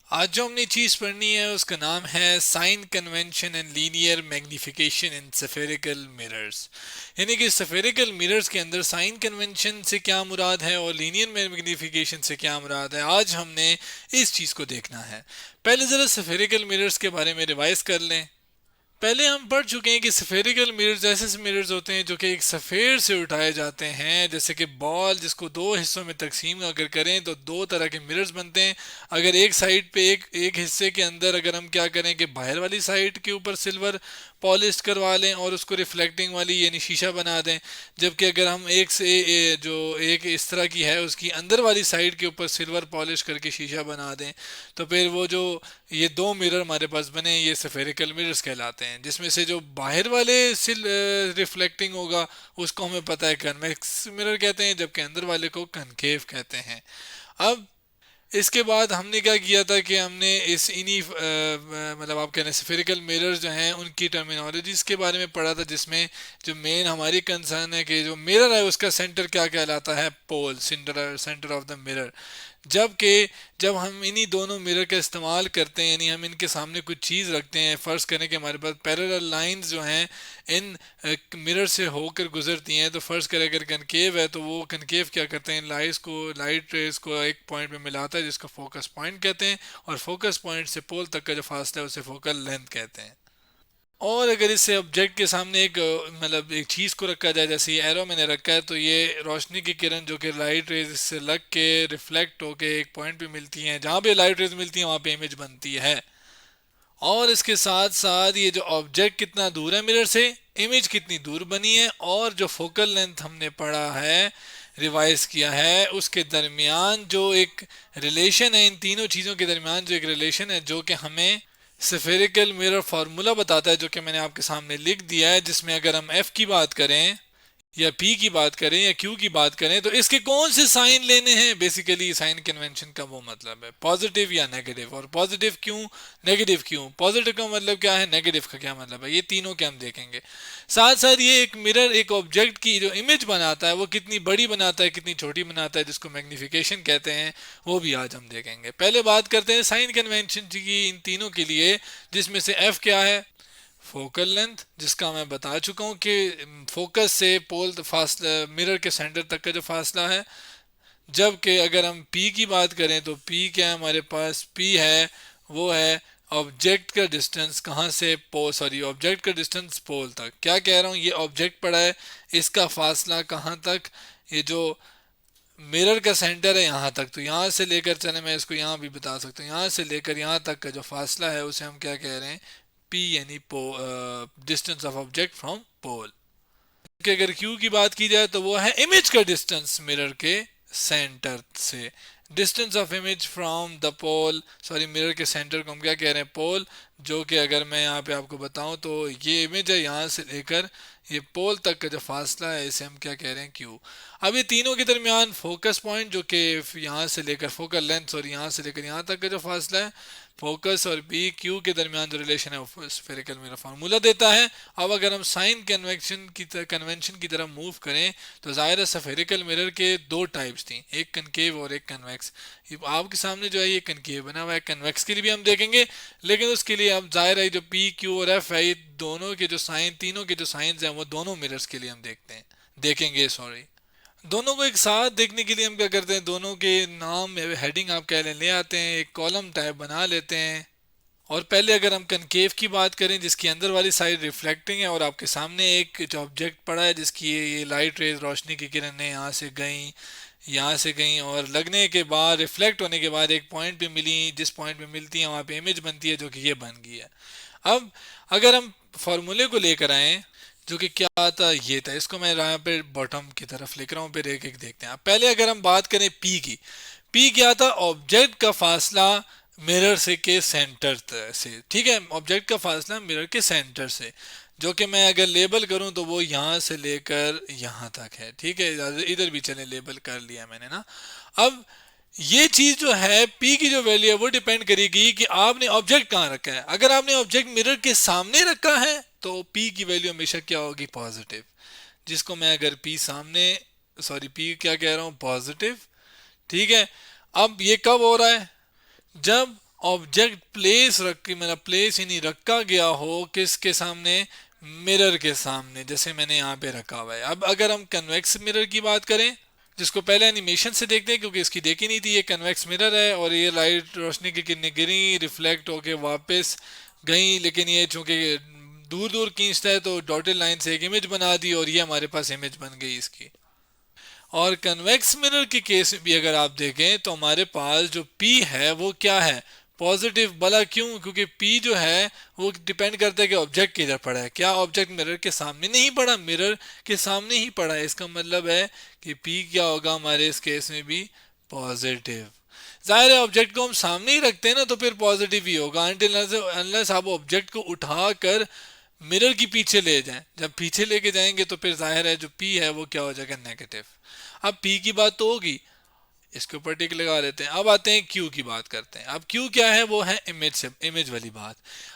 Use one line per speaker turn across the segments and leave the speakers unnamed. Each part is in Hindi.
आज जो हमने चीज़ पढ़नी है उसका नाम है sign convention and linear magnification in spherical mirrors. यानी कि सफेरिकल मिरर्स के अंदर साइन कन्वेंशन से क्या मुराद है और लीनियर मैग्निफिकेशन से क्या मुराद है, आज हमने इस चीज़ को देखना है। पहले ज़रा सफेरिकल मिरर्स के बारे में रिवाइज कर लें। पहले हम पढ़ चुके हैं कि सफेरिकल मिरर्स ऐसे मिरर्स होते हैं जो कि एक सफ़ेर से उठाए जाते हैं, जैसे कि बॉल जिसको दो हिस्सों में तकसीम अगर करें तो दो तरह के मिरर्स बनते हैं। अगर एक साइड पे एक हिस्से के अंदर अगर हम क्या करें कि बाहर वाली साइड के ऊपर सिल्वर पॉलिश करवा लें और उसको रिफ्लेक्टिंग वाली यानी शीशा बना दें, जबकि अगर हम एक से जो एक इस तरह की है उसकी अंदर वाली साइड के ऊपर सिल्वर पॉलिश करके शीशा बना दें, तो फिर वो जो ये दो मिरर हमारे पास बने ये सफेरिकल मिरर्स कहलाते हैं। जिसमें से जो बाहर वाले सिल रिफ्लेक्टिंग होगा उसको हमें पता है कन्वेक्स मिरर कहते हैं, जबकि अंदर वाले को कनकेव कहते हैं। अब इसके बाद हमने क्या किया था कि हमने इस इन्हीं मतलब आप कह रहे हैं स्फेरिकल मिरर्स जो हैं उनकी टर्मिनोलॉजीज के बारे में पढ़ा था, जिसमें जो मेन हमारी कंसर्न है कि जो मिरर है उसका सेंटर क्या कहलाता है, pole, centre centre of the mirror. जबकि जब हम इन्हीं दोनों मिरर का इस्तेमाल करते हैं यानी हम इनके सामने कुछ चीज़ रखते हैं, फ़र्ज़ करें कि हमारे पास पैरेलल लाइंस जो हैं इन मिरर से होकर गुजरती हैं, तो फ़र्ज़ करें अगर कनकेव है तो वो कनकेव क्या करते हैं, लाइट रेस को एक पॉइंट में मिलाता है जिसको फोकस पॉइंट कहते हैं, और फोकस पॉइंट से पोल तक का जो फासला है उसे फोकल लेंथ कहते हैं। और अगर इससे ऑब्जेक्ट के सामने एक मतलब एक चीज़ को रखा जाए, जैसे ये एरो मैंने रखा है, तो ये रोशनी की किरण जो कि लाइट रेज से लग के रिफ्लेक्ट होके एक पॉइंट पे मिलती हैं, जहाँ पे लाइट रेज मिलती हैं वहाँ पे इमेज बनती है। और इसके साथ साथ ये जो ऑब्जेक्ट कितना दूर है मिरर से, इमेज कितनी दूर बनी है, और जो फोकल लेंथ हमने पढ़ा है, रिवाइज किया है, उसके दरमियान जो एक रिलेशन है, इन तीनों चीज़ों के दरमियान जो एक रिलेशन है जो कि हमें स्फेरिकल मिरर फार्मूला बताता है, जो कि मैंने आपके सामने लिख दिया है, जिसमें अगर हम एफ की बात करें या पी की बात करें या क्यू की बात करें तो इसके कौन से साइन लेने हैं। बेसिकली साइन कन्वेंशन का वो मतलब है पॉजिटिव या नेगेटिव, और पॉजिटिव क्यों, नेगेटिव क्यों, पॉजिटिव का मतलब क्या है, नेगेटिव का क्या मतलब है, ये तीनों के हम देखेंगे। साथ साथ ये एक मिरर एक ऑब्जेक्ट की जो इमेज बनाता है वो कितनी बड़ी बनाता है कितनी छोटी बनाता है, जिसको मैग्निफिकेशन कहते हैं, वो भी आज हम देखेंगे। पहले बात करते हैं साइन कन्वेंशन की इन तीनों के लिए, जिसमें से एफ क्या है, फोकल लेंथ, जिसका मैं बता चुका हूँ कि फोकस से पोल फासला मिरर के सेंटर तक का जो फासला है। जबकि अगर हम पी की बात करें तो पी क्या है हमारे पास, पी है वो है ऑब्जेक्ट का डिस्टेंस कहाँ से पोल, सॉरी ऑब्जेक्ट का डिस्टेंस पोल तक। क्या कह रहा हूँ, ये ऑब्जेक्ट पड़ा है, इसका फासला कहाँ तक, ये जो मिरर का सेंटर है यहाँ तक, तो यहाँ से लेकर चले मैं इसको यहाँ भी बता सकता हूँ, यहाँ से लेकर यहाँ तक का जो फासला है उसे हम क्या कह रहे हैं, पी यानी distance of object from pole. कि अगर क्यू की बात की जाए तो वो है इमेज का डिस्टेंस मिरर के सेंटर से, distance of image from the pole, sorry mirror के सेंटर को हम क्या कह रहे हैं, पोल। जो कि अगर मैं यहाँ पे आपको बताऊं तो ये इमेज है, यहाँ से लेकर ये पोल तक का जो फासला है इसे हम क्या कह रहे हैं, क्यू। अब ये तीनों के दरमियान फोकस पॉइंट जो कि यहाँ से लेकर फोकल लेंथ और यहाँ से लेकर यहाँ तक का जो फासला है, फोकस और पी क्यू के दरमियान जो रिलेशन है वो स्फेरिकल मिरर फार्मूला देता है। अब अगर हम साइन कन्वेंशन की तरफ मूव करें तो ज़ाहिर है स्फेरिकल मिरर के दो टाइप्स थी, एक कनकेव और एक कन्वेक्स। ये आपके सामने जो है ये कनकेव बना हुआ है, कन्वेक्स के लिए भी हम देखेंगे, लेकिन उसके लिए अब ज़ाहिर है जो पी क्यू और एफ है ये दोनों के जो साइन, तीनों के जो साइंस हैं वो दोनों मिरर्स के लिए हम देखेंगे, सॉरी। दोनों को एक साथ देखने के लिए हम क्या करते हैं, दोनों के नाम हेडिंग आप कह लें ले आते हैं, एक कॉलम टाइप बना लेते हैं। और पहले अगर हम कनकेव की बात करें जिसकी अंदर वाली साइड रिफ्लेक्टिंग है और आपके सामने एक जो ऑब्जेक्ट पड़ा है जिसकी ये लाइट रेज रोशनी की किरणें यहाँ से गई और लगने के बाद रिफ्लेक्ट होने के बाद एक पॉइंट पे मिली, जिस पॉइंट पे मिलती है वहाँ पे इमेज बनती है जो कि ये बन गई है। अब अगर हम फॉर्मूले को लेकर आए जो कि क्या था, ये था, इसको मैं यहाँ पे बॉटम की तरफ लिख रहा हूँ, फिर एक एक देखते हैं। पहले अगर हम बात करें पी की, पी क्या था, ऑब्जेक्ट का फासला मिरर से के सेंटर से, ठीक है, ऑब्जेक्ट का फासला मिरर के सेंटर से, जो कि मैं अगर लेबल करूं तो वो यहाँ से लेकर यहाँ तक है, ठीक है, इधर भी चले लेबल कर लिया मैंने ना। अब ये चीज जो है पी की जो वैल्यू है वो डिपेंड करेगी कि आपने ऑब्जेक्ट कहाँ रखा है। अगर आपने ऑब्जेक्ट मिरर के सामने रखा है तो पी की वैल्यू हमेशा क्या होगी, पॉजिटिव। जिसको मैं अगर पी सामने, सॉरी पी क्या कह रहा हूँ, पॉजिटिव, ठीक है। अब ये कब हो रहा है, जब ऑब्जेक्ट प्लेस रख मतलब प्लेस यानी रखा गया हो किसके सामने, मिरर के सामने, जैसे मैंने यहाँ पे रखा हुआ है। अब अगर हम कन्वेक्स मिरर की बात करें, जिसको पहले एनिमेशन से देखते हैं क्योंकि इसकी देखी नहीं थी, ये कन्वेक्स मिरर है और ये लाइट रोशनी की किरणें गिरी, रिफ्लेक्ट होके वापस गई, लेकिन ये चूंकि दूर दूर खींचता है तो डॉटेड लाइन से एक इमेज बना दी और ये हमारे पास इमेज बन गई इसकी। और कन्वेक्स मिरर के केस में भी अगर आप देखें तो हमारे पास जो P है वो क्या है, पॉजिटिव। भला क्यों? क्योंकि P जो है वो डिपेंड करता है कि ऑब्जेक्ट किधर पड़ा है। क्या ऑब्जेक्ट मिरर के सामने नहीं पड़ा? मिरर के सामने ही पड़ा है। इसका मतलब है कि P क्या होगा हमारे इस केस में भी पॉजिटिव। जाहिर है ऑब्जेक्ट को हम सामने ही रखते हैं ना, तो फिर पॉजिटिव ही होगा अनटिल अनलेस आप ऑब्जेक्ट को उठाकर मिरर की पीछे ले जाएं। जब पीछे लेके जाएंगे तो फिर जाहिर है जो P है वो क्या हो जाएगा, नेगेटिव। अब P की बात तो होगी, इसके ऊपर टिक लगा लेते हैं। अब आते हैं क्यू की बात करते हैं। अब क्यू क्या है, वो है इमेज से, इमेज वाली बात।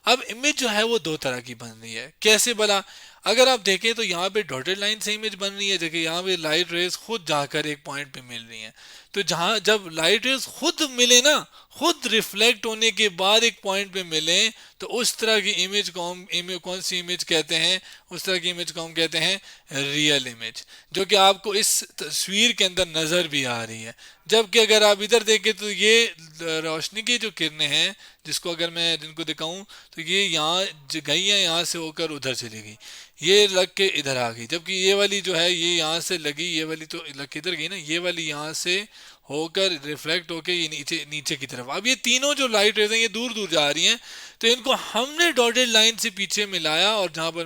अब इमेज जो है वो दो तरह की बन रही है। कैसे भला? अगर आप देखें तो यहाँ पे डॉटेड लाइन से इमेज बन रही है, जबकि यहाँ पे लाइट रेज खुद जाकर एक पॉइंट पे मिल रही हैं। तो जहाँ जब लाइट रेज खुद मिले ना, खुद रिफ्लेक्ट होने के बाद एक पॉइंट पे मिले, तो उस तरह की इमेज को हम कौन सी इमेज कहते हैं? उस तरह की इमेज को हम कहते हैं रियल इमेज, जो कि आपको इस तस्वीर के अंदर नजर भी आ रही है। जबकि अगर आप इधर देखें तो ये रोशनी की जो किरणें हैं, जिसको अगर मैं जिनको दिखाऊं तो ये यहाँ गई है, यहाँ से होकर उधर चली गई, ये लग के इधर आ गई। जबकि ये वाली जो है ये यहाँ से लगी, ये वाली तो लग के इधर गई ना, ये वाली यहाँ से होकर रिफ्लेक्ट होकर ये नीचे नीचे की तरफ। अब ये तीनों जो लाइट रेज हैं ये दूर दूर जा रही हैं, तो इनको हमने डॉटेड लाइन से पीछे मिलाया और जहां पर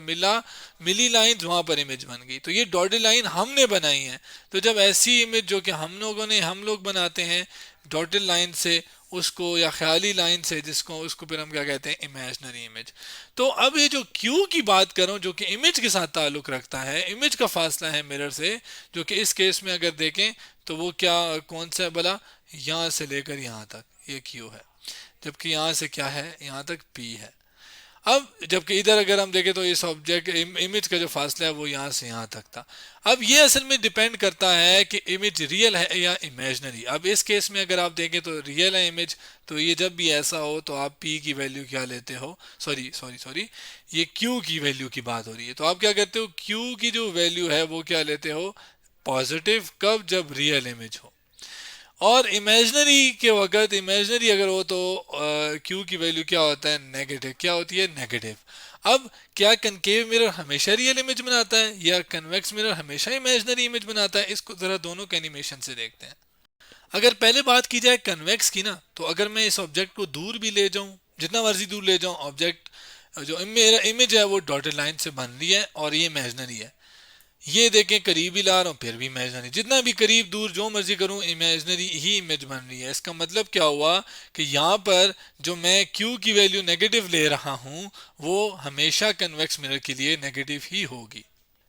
मिली लाइन वहां पर इमेज बन गई। तो ये डॉटेड लाइन हमने बनाई है। तो जब ऐसी इमेज जो कि हम लोग बनाते हैं डॉटेड लाइन से, उसको या ख्याली लाइन से, जिसको उसको फिर हम क्या कहते हैं, इमेजनरी इमेज। तो अब ये जो क्यू की बात करूं जो कि इमेज के साथ ताल्लुक रखता है, इमेज का फासला है मिरर से, जो कि इस केस में अगर देखें तो वो क्या कौन सा है भला, यहाँ से लेकर यहाँ तक ये क्यू है, जबकि यहाँ से क्या है, यहाँ तक पी है। अब जबकि इधर अगर हम देखें तो इस ऑब्जेक्ट इमेज का जो फासला है वो यहाँ से यहाँ तक था। अब ये असल में डिपेंड करता है कि इमेज रियल है या इमेजनरी। अब इस केस में अगर आप देखें तो रियल है इमेज, तो ये जब भी ऐसा हो तो आप P की वैल्यू क्या लेते हो, सॉरी ये Q की वैल्यू की बात हो रही है, तो आप क्या करते हो, Q की जो वैल्यू है वो क्या लेते हो, पॉजिटिव। कब? जब रियल इमेज हो। और इमेजनरी के वक्त, इमेजनरी अगर हो तो क्यू की वैल्यू क्या होता है, नेगेटिव। क्या होती है, नेगेटिव। अब क्या कनकेव मिरर हमेशा रियल इमेज बनाता है या कन्वेक्स मिरर हमेशा इमेजनरी इमेज बनाता है? इसको जरा दोनों के एनिमेशन से देखते हैं। अगर पहले बात की जाए कन्वेक्स की ना, तो अगर मैं इस ऑब्जेक्ट को दूर भी ले जाऊं, जितना मर्जी दूर ले जाऊं, ऑब्जेक्ट जो मेरा इमेज है वो डॉटेड लाइन से बन रही है और ये इमेजनरी है। ये देखें करीब ही ला रहा हूँ फिर भी इमेजनरी, जितना भी करीब दूर जो मर्जी करूँ इमेजनरी ही इमेज बन रही है। इसका मतलब क्या हुआ कि यहाँ पर जो मैं Q की वैल्यू नेगेटिव ले रहा हूँ वो हमेशा कन्वेक्स मिरर के लिए नेगेटिव ही होगी।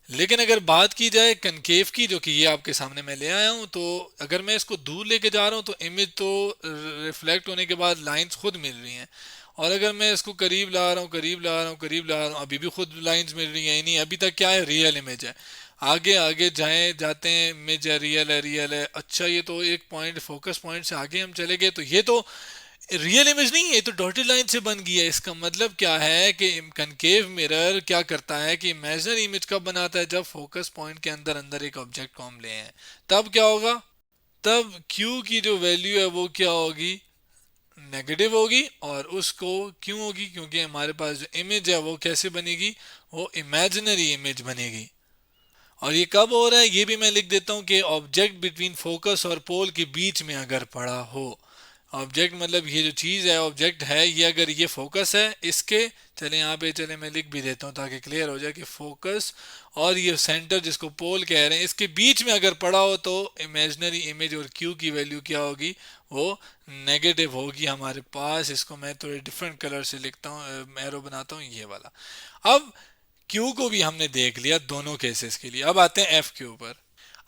लेकिन अगर बात की जाए कनकेव की, जो कि ये आपके सामने मैं ले आया हूँ, तो अगर मैं इसको दूर लेके जा रहा हूँ तो इमेज तो रिफ्लेक्ट होने के बाद लाइंस खुद मिल रही हैं, और अगर मैं इसको करीब ला रहा हूँ करीब ला रहा हूँ करीब ला रहा हूँ, अभी भी खुद लाइंस मिल रही हैं। नहीं, अभी तक क्या है, रियल इमेज है। आगे आगे जाते हैं, इमेज है, रियल है, रियल है। अच्छा, ये तो एक पॉइंट, फोकस पॉइंट से आगे हम चले गए, तो ये तो रियल इमेज नहीं है, तो डॉटेड लाइन से बन गई है। इसका मतलब क्या है कि कनकेव मिरर क्या करता है कि इमेजिनरी इमेज कब बनाता है, जब फोकस पॉइंट के अंदर अंदर एक ऑब्जेक्ट को हम ले हैं, तब क्या होगा, तब क्यू की जो वैल्यू है वो क्या होगी, नेगेटिव होगी। और उसको क्यों होगी, क्योंकि हमारे पास जो इमेज है वो कैसे बनेगी, वो इमेजिनरी इमेज बनेगी। और ये कब हो रहा है ये भी मैं लिख देता हूं कि ऑब्जेक्ट बिटवीन फोकस और पोल के बीच में अगर पड़ा हो। ऑब्जेक्ट मतलब ये जो चीज़ है, ऑब्जेक्ट है ये, अगर ये फोकस है इसके, चले यहाँ पे, चले मैं लिख भी देता हूँ ताकि क्लियर हो जाए कि फोकस और ये सेंटर जिसको पोल कह रहे हैं, इसके बीच में अगर पड़ा हो तो इमेजिनरी इमेज और क्यू की वैल्यू क्या होगी, वो नेगेटिव होगी हमारे पास। इसको मैं थोड़े डिफरेंट कलर से लिखता हूँ, एरो बनाता हूँ, ये वाला। अब क्यू को भी हमने देख लिया दोनों केसेस के लिए। अब आते हैं एफ के ऊपर।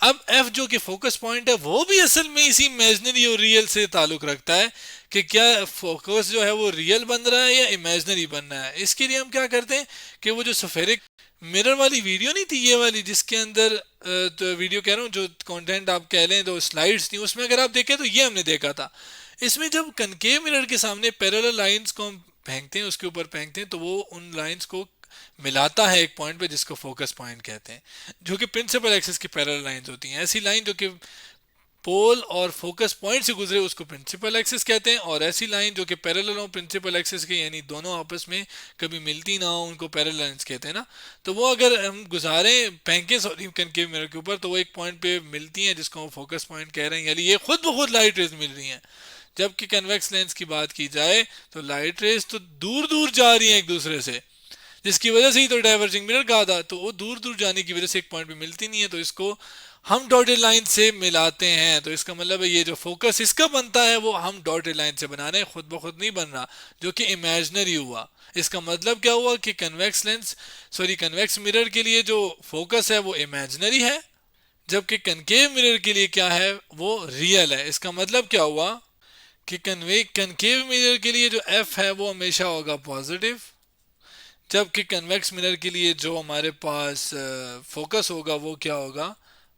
अब एफ जो कि फोकस पॉइंट है वो भी असल में इसी इमेजिनरी और रियल से ताल्लुक रखता है कि क्या फोकस जो है वो रियल बन रहा है या इमेजिनरी बन रहा है। इसके लिए हम क्या करते हैं कि वो जो सफेरिक मिरर वाली वीडियो नहीं थी, ये वाली जिसके अंदर तो वीडियो कह रहा हूँ, जो कंटेंट आप कह लें, तो स्लाइड्स थी, उसमें अगर आप देखें तो ये हमने देखा था। इसमें जब कनकेव मिरर के सामने पैरेलल लाइंस को हम फेंकते हैं, उसके ऊपर फेंकते हैं, तो वो उन लाइंस को मिलाता है एक पॉइंट पे जिसको फोकस पॉइंट कहते हैं, जो कि प्रिंसिपल एक्सिस की पैरेलल लाइंस होती हैं। ऐसी लाइन जो कि पोल और फोकस पॉइंट से गुजरे उसको प्रिंसिपल एक्सिस कहते हैं, और ऐसी लाइन जो कि पैरेलल हो प्रिंसिपल एक्सिस के, यानी दोनों आपस में कभी मिलती ना हो, उनको पैरेलल लाइंस कहते हैं ना। तो वो अगर हम गुजारें फेंकें सॉरी कनकेव मिरर के ऊपर, तो वो एक पॉइंट पे मिलती हैं जिसको हम फोकस पॉइंट कह रहे हैं, यानी ये खुद ब खुद लाइट रेज मिल रही हैं। जबकि कन्वेक्स लेंस की बात की जाए तो लाइट रेज तो दूर दूर जा रही हैं एक दूसरे से, जिसकी वजह से ही तो डाइवर्जिंग मिरर कहा था। तो वो दूर दूर जाने की वजह से एक पॉइंट पे मिलती नहीं है, तो इसको हम डॉटेड लाइन से मिलाते हैं। तो इसका मतलब है ये जो फोकस इसका बनता है वो हम डॉटेड लाइन से बना रहे हैं, खुद ब खुद नहीं बन रहा, जो कि इमेजिनरी हुआ। इसका मतलब क्या हुआ कि कन्वेक्स मिरर के लिए जो फोकस है वो इमेजिनरी है, जबकि कनकेव मिरर के लिए क्या है, वो रियल है। इसका मतलब क्या हुआ कि कनकेव मिरर के लिए जो एफ है वो हमेशा होगा पॉजिटिव, जबकि कन्वेक्स मिरर के लिए जो हमारे पास फोकस होगा वो क्या होगा,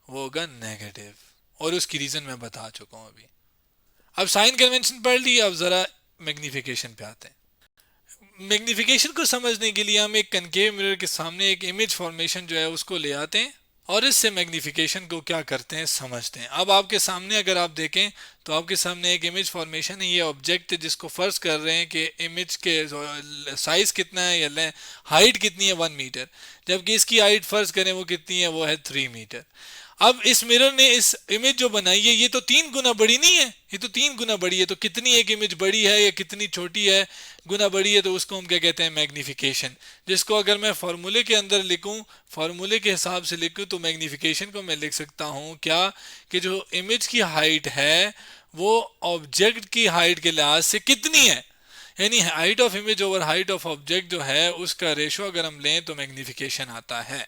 वो होगा नेगेटिव। और उसकी रीजन मैं बता चुका हूं अभी। अब साइन कन्वेंशन पढ़ ली, अब जरा मैग्निफिकेशन पे आते हैं। मैग्निफिकेशन को समझने के लिए हम एक कनकेव मिरर के सामने एक इमेज फॉर्मेशन जो है उसको ले आते हैं, और इससे मैग्निफिकेशन को क्या करते हैं समझते हैं। अब आपके सामने अगर आप देखें तो आपके सामने एक इमेज फॉर्मेशन है, ये ऑब्जेक्ट है जिसको फर्ज कर रहे हैं कि इमेज के साइज कितना है या हाइट कितनी है 1 मीटर, जबकि इसकी हाइट फर्ज करें वो कितनी है, वो है 3 मीटर। अब इस मिरर ने इस इमेज जो बनाई है ये तो 3 गुना बड़ी नहीं है, ये तो 3 गुना बड़ी है। तो कितनी एक इमेज बड़ी है या कितनी छोटी है, गुना बड़ी है, तो उसको हम क्या कहते हैं, मैग्निफिकेशन। जिसको अगर मैं फार्मूले के अंदर लिखूं, फार्मूले के हिसाब से लिखूं, तो मैग्निफिकेशन को मैं लिख सकता हूं क्या, कि जो इमेज की हाइट है वो ऑब्जेक्ट की हाइट के लिहाज से कितनी है, यानी height of image over height of object जो है उसका रेशो अगर हम लें तो मैग्निफिकेशन आता है।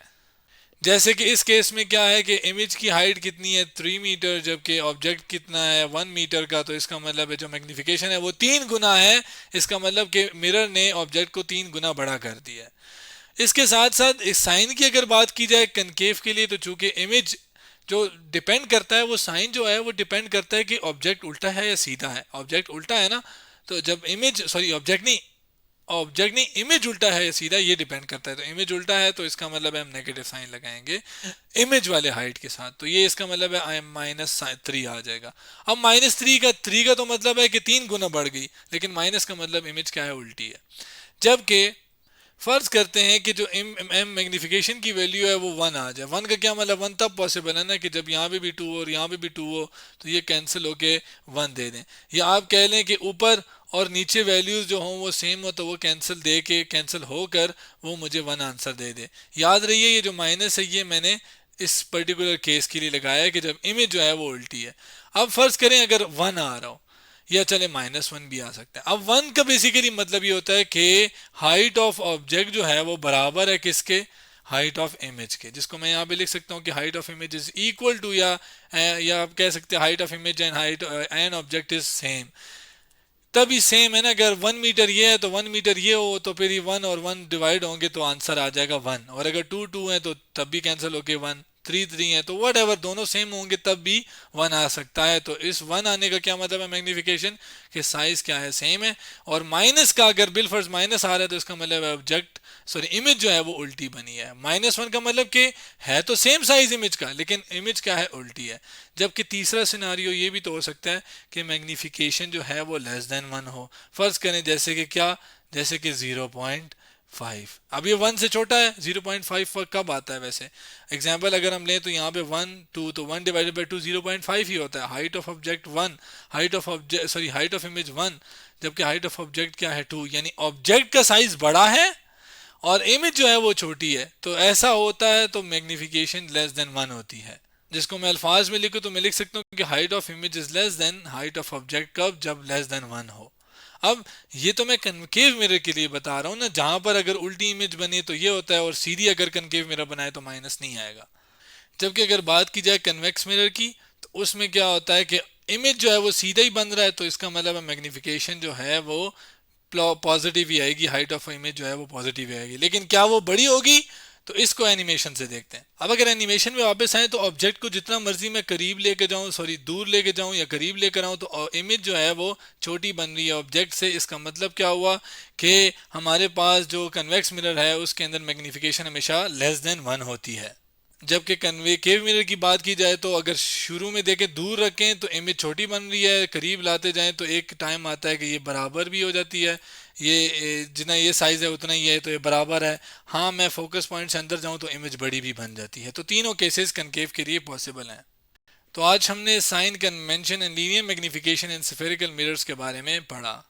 जैसे कि इस केस में क्या है कि इमेज की हाइट कितनी है 3 मीटर, जबकि ऑब्जेक्ट कितना है 1 मीटर का, तो इसका मतलब है जो मैग्निफिकेशन है वो 3 गुना है। इसका मतलब कि मिरर ने ऑब्जेक्ट को 3 गुना बड़ा कर दिया है। इसके साथ साथ इस साइन की अगर बात की जाए कनकेव के लिए, तो चूंकि इमेज जो डिपेंड करता है, वो साइन जो है वो डिपेंड करता है कि ऑब्जेक्ट उल्टा है या सीधा है। ऑब्जेक्ट उल्टा है ना, तो जब इमेज ऑब्जेक्ट नहीं इमेज उल्टा है या सीधा, ये डिपेंड करता है। तो इमेज उल्टा है तो इसका मतलब है हम नेगेटिव साइन लगाएंगे इमेज वाले हाइट के साथ, तो ये इसका मतलब है -3 आ जाएगा। अब -3 का तो मतलब है कि 3 गुना बढ़ गई, लेकिन माइनस का मतलब इमेज क्या है, उल्टी है। जबकि फर्ज करते हैं कि जो एम मैग्निफिकेशन की वैल्यू है वो 1 आ जाए। 1 का क्या मतलब, 1 तब पॉसिबल है ना कि जब यहाँ पे भी 2 हो और यहाँ पे भी 2 हो, तो ये कैंसिल होके 1 दे दें। या आप कह लें कि ऊपर और नीचे वैल्यूज जो हों वो सेम हो, तो वो कैंसिल होकर वो मुझे 1 आंसर दे दे। याद रहिए ये जो माइनस है ये मैंने इस पर्टिकुलर केस के लिए लगाया है कि जब इमेज जो है वो उल्टी है। अब फर्ज करें अगर 1 आ रहा हो, या चले -1 भी आ सकता है। अब 1 का बेसिकली मतलब ये होता है कि हाइट ऑफ ऑब्जेक्ट जो है वो बराबर है किसके, हाइट ऑफ इमेज के, जिसको मैं यहाँ पे लिख सकता हूँ कि height of image is equal to, या आप कह सकते हैं height of image and height and object is same. तभी सेम है ना, अगर 1 मीटर ये है तो 1 मीटर ये हो, तो फिर 1 और 1 डिवाइड होंगे तो आंसर आ जाएगा 1। और अगर 2 है तो तब भी कैंसिल होके 1, 3 है तो वट एवर दोनों सेम होंगे तब भी 1 आ सकता है। तो इस 1 आने का क्या मतलब है मैग्निफिकेशन, कि साइज क्या है, सेम है। और माइनस का अगर बिलफर्ज माइनस आ रहा है तो इसका मतलब है इमेज जो है वो उल्टी बनी है। -1 का मतलब कि है तो सेम साइज इमेज का, लेकिन इमेज क्या है, उल्टी है। जबकि तीसरा सिनारियो ये भी तो हो सकता है कि मैग्निफिकेशन जो है वो <<1 हो। फर्ज करें जैसे कि क्या, जैसे कि 0.5। अब ये 1 से छोटा है, 0.5 कब आता है वैसे, एग्जाम्पल अगर हम लें तो यहाँ पे 1 2, तो 1 डिवाइडेड बाई 2 0.5 ही होता है। Height of object 1, height of image 1, जबकि हाइट ऑफ ऑब्जेक्ट क्या है 2, यानी ऑब्जेक्ट का साइज बड़ा है और इमेज जो है वो छोटी है। तो ऐसा होता है तो मैग्निफिकेशन <<1 होती है। जिसको मैं अल्फाज में लिखूं तो मैं लिख सकता हूँ कि height of image is less than height of object कब, जब <<1 हो। अब ये तो मैं कनकेव मिरर के लिए बता रहा हूँ ना, जहां पर अगर उल्टी इमेज बने तो ये होता है, और सीधी अगर कनकेव मिरर बनाए तो माइनस नहीं आएगा। जबकि अगर बात की जाए कन्वेक्स मिरर की, तो उसमें क्या होता है कि इमेज जो है वो सीधा ही बन रहा है, तो इसका मतलब है मैग्निफिकेशन जो है वो पॉजिटिव ही आएगी, हाइट ऑफ इमेज जो है वो पॉजिटिव ही आएगी। लेकिन क्या वो बड़ी होगी, तो इसको एनिमेशन से देखते हैं। अब अगर एनिमेशन में वापस आए तो ऑब्जेक्ट को जितना मर्जी मैं करीब लेके जाऊं, सॉरी दूर लेके जाऊं या करीब लेकर आऊं, तो इमेज जो है वो छोटी बन रही है ऑब्जेक्ट से। इसका मतलब क्या हुआ कि हमारे पास जो कन्वेक्स मिरर है उसके अंदर मैग्नीफिकेशन हमेशा लेस देन 1 होती है। जबकि कन्वेकेव मिरर की बात की जाए तो अगर शुरू में देखें दूर रखें तो इमेज छोटी बन रही है, करीब लाते जाएं तो एक टाइम आता है कि ये बराबर भी हो जाती है, ये जितना ये साइज़ है उतना ही है तो ये बराबर है। हाँ, मैं फोकस पॉइंट से अंदर जाऊं तो इमेज बड़ी भी बन जाती है। तो तीनों केसेस कनकेव के लिए पॉसिबल हैं। तो आज हमने sign convention and linear magnification in spherical mirrors के बारे में पढ़ा।